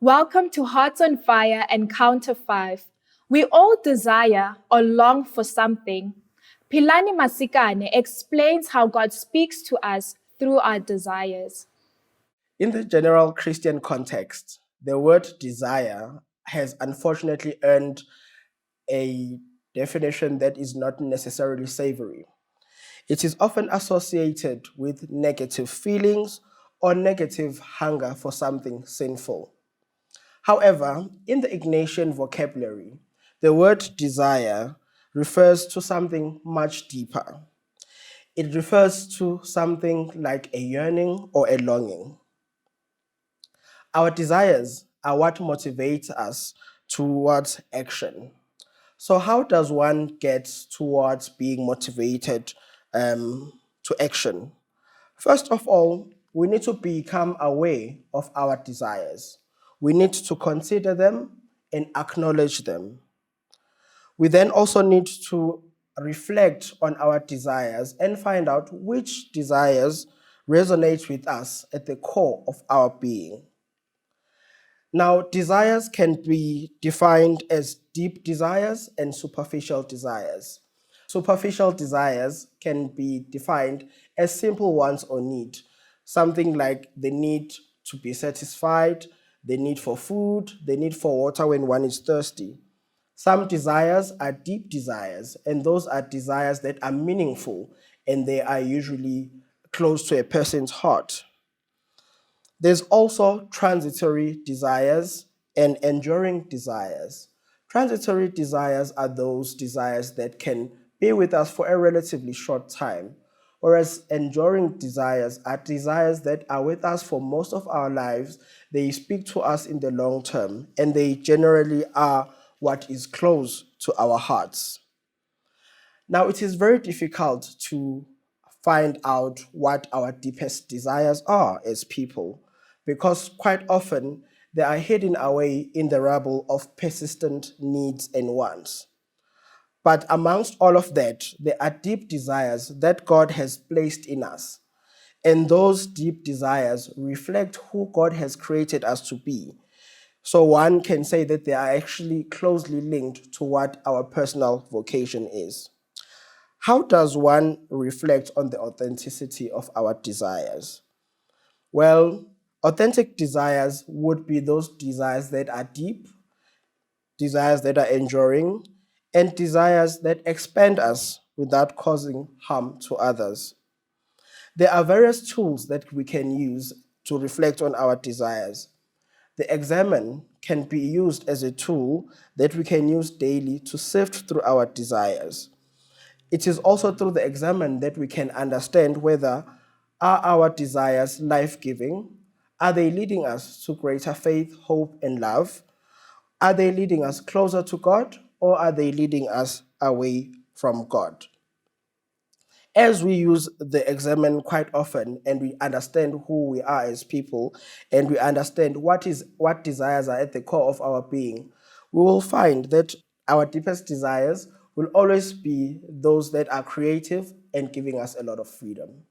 Welcome to Hearts on Fire Encounter 5. We all desire or long for something. Pilani Masikane explains how God speaks to us through our desires. In the general Christian context, the word desire has unfortunately earned a definition that is not necessarily savory. It is often associated with negative feelings or negative hunger for something sinful. However, in the Ignatian vocabulary, the word desire refers to something much deeper. It refers to something like a yearning or a longing. Our desires are what motivates us towards action. So, how does one get towards being motivated to action? First of all, we need to become aware of our desires. We need to consider them and acknowledge them. We then also need to reflect on our desires and find out which desires resonate with us at the core of our being. Now, desires can be defined as deep desires and superficial desires. Superficial desires can be defined as simple wants or need, something like the need to be satisfied, the need for food, the need for water when one is thirsty. Some desires are deep desires, and those are desires that are meaningful and they are usually close to a person's heart. There's also transitory desires and enduring desires. Transitory desires are those desires that can be with us for a relatively short time, whereas enduring desires are desires that are with us for most of our lives. They speak to us in the long term, and they generally are what is close to our hearts. Now, it is very difficult to find out what our deepest desires are as people because quite often they are hidden away in the rubble of persistent needs and wants. But amongst all of that, there are deep desires that God has placed in us. And those deep desires reflect who God has created us to be. So one can say that they are actually closely linked to what our personal vocation is. How does one reflect on the authenticity of our desires? Well, authentic desires would be those desires that are deep, desires that are enduring, and desires that expand us without causing harm to others. There are various tools that we can use to reflect on our desires. The examine can be used as a tool that we can use daily to sift through our desires. It is also through the examine that we can understand whether are our desires life-giving? Are they leading us to greater faith, hope, and love? Are they leading us closer to God, or are they leading us away from God? As we use the examine quite often and we understand who we are as people and we understand what desires are at the core of our being, we will find that our deepest desires will always be those that are creative and giving us a lot of freedom.